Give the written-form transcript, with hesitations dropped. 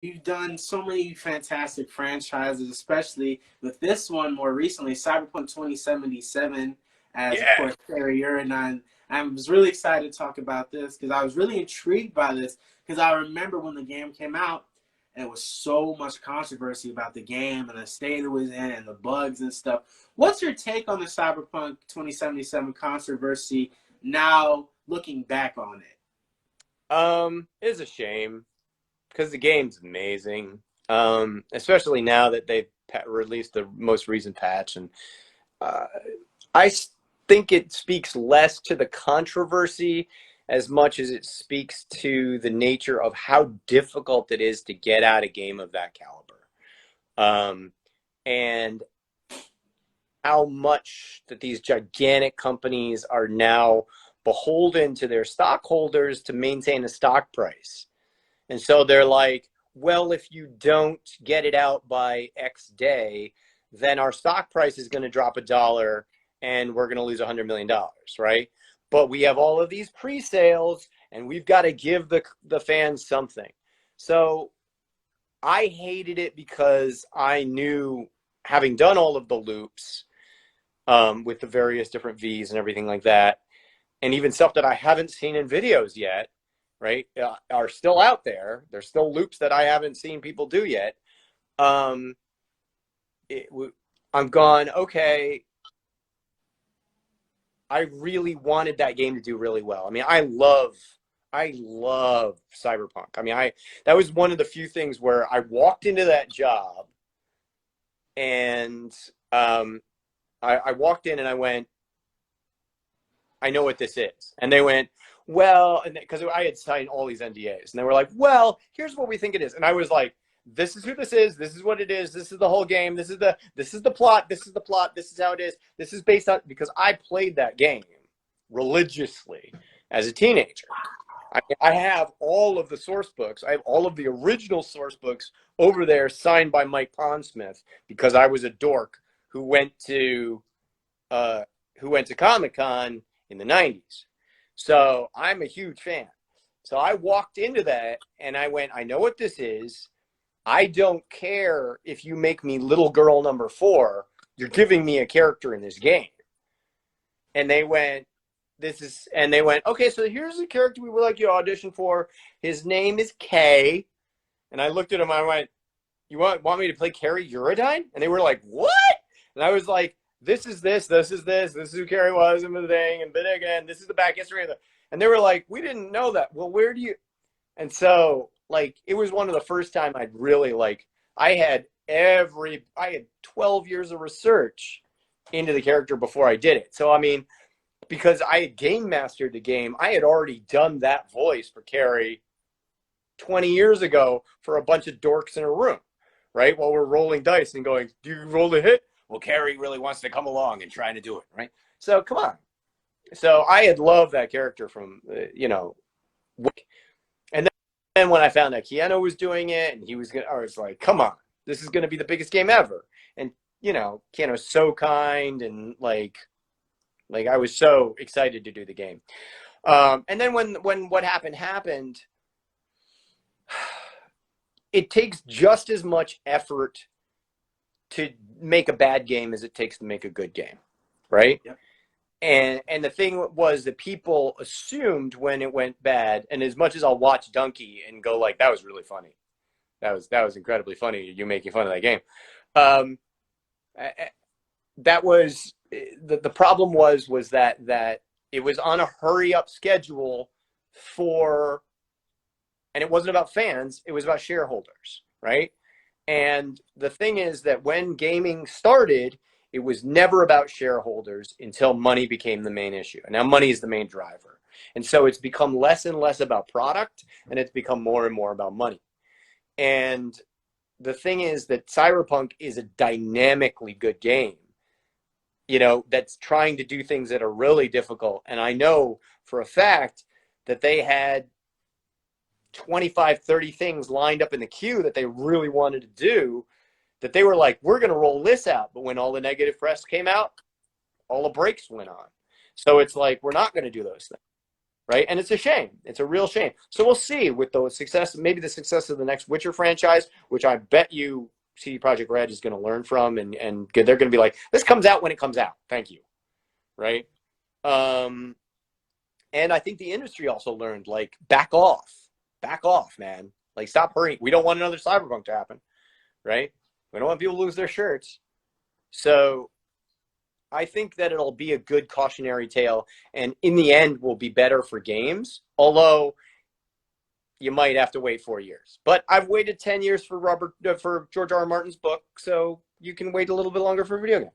you've done so many fantastic franchises, especially with this one more recently, Cyberpunk 2077, as of Yeah. course carrier. And I was really excited to talk about this because I was really intrigued by this because I remember when the game came out, and it was so much controversy about the game and the state it was in and the bugs and stuff. What's your take on the Cyberpunk 2077 controversy now looking back on it? It's a shame because the game's amazing. Especially now that they've released the most recent patch, and uh, I think it speaks less to the controversy as much as it speaks to the nature of how difficult it is to get out a game of that caliber. Um, and how much that these gigantic companies are now beholden to their stockholders to maintain a stock price. And so they're like, well, if you don't get it out by X day, then our stock price is going to drop $1 and we're going to lose $100 million, right? But we have all of these pre-sales and we've got to give the fans something. So I hated it because I knew, having done all of the loops with the various different V's and everything like that, and even stuff that I haven't seen in videos yet, right, are still out there. There's still loops that I haven't seen people do yet. Um, it, I'm gone, okay, I really wanted that game to do really well. I mean, I love Cyberpunk. I mean, that was one of the few things where I walked into that job and I walked in and I went, I know what this is. And they went, well, and because I had signed all these NDAs, and they were like, well, here's what we think it is. And I was like, this is who this is. This is what it is. This is the whole game. This is the plot. This is the plot. This is how it is. This is based on, because I played that game religiously as a teenager. I have all of the source books. I have all of the original source books over there signed by Mike Pondsmith because I was a dork who went to Comic-Con in the 90s. So I'm a huge fan. So I walked into that and I went, I know what this is. I don't care if you make me little girl number 4. You're giving me a character in this game. And they went, okay, so here's the character we would like you to audition for. His name is Kay. And I looked at him, I went, you want me to play Kerry Eurodyne? And they were like, what? And I was like, this is who Kerry was in the thing, and then again, this is the back history of and they were like, we didn't know that. Well, where do you? And so, like, it was one of the first time I'd really, like, I had 12 years of research into the character before I did it. So, I mean, because I had game mastered the game, I had already done that voice for Kerry 20 years ago for a bunch of dorks in a room, right? While we're rolling dice and going, do you roll the hit? Well, Kerry really wants to come along and try to do it, right? So come on. So I had loved that character from, and then when I found out Keanu was doing it and I was like, come on, this is going to be the biggest game ever. And, Keanu's so kind and like I was so excited to do the game. And then when what happened, it takes just as much effort to make a bad game as it takes to make a good game, right? Yep. And the thing was that people assumed when it went bad, and as much as I'll watch Donkey and go like, that was really funny, that was incredibly funny, you making fun of that game. That was the problem was that it was on a hurry up schedule and it wasn't about fans, it was about shareholders, right? And the thing is that when gaming started, it was never about shareholders until money became the main issue. And now money is the main driver. And so it's become less and less about product, and it's become more and more about money. And the thing is that Cyberpunk is a dynamically good game, that's trying to do things that are really difficult. And I know for a fact that they had 25, 30 things lined up in the queue that they really wanted to do, that they were like, we're going to roll this out. But when all the negative press came out, all the brakes went on. So it's like, we're not going to do those things, right? And it's a shame. It's a real shame. So we'll see with the success, maybe the success of the next Witcher franchise, which I bet you CD Projekt Red is going to learn from, and they're going to be like, this comes out when it comes out. Thank you, right? And I think the industry also learned, like, back off, man. Like, stop hurrying. We don't want another Cyberpunk to happen, right? We don't want people to lose their shirts. So I think that it'll be a good cautionary tale, and in the end will be better for games, although you might have to wait 4 years. But I've waited 10 years for George R. R. Martin's book, so you can wait a little bit longer for a video game.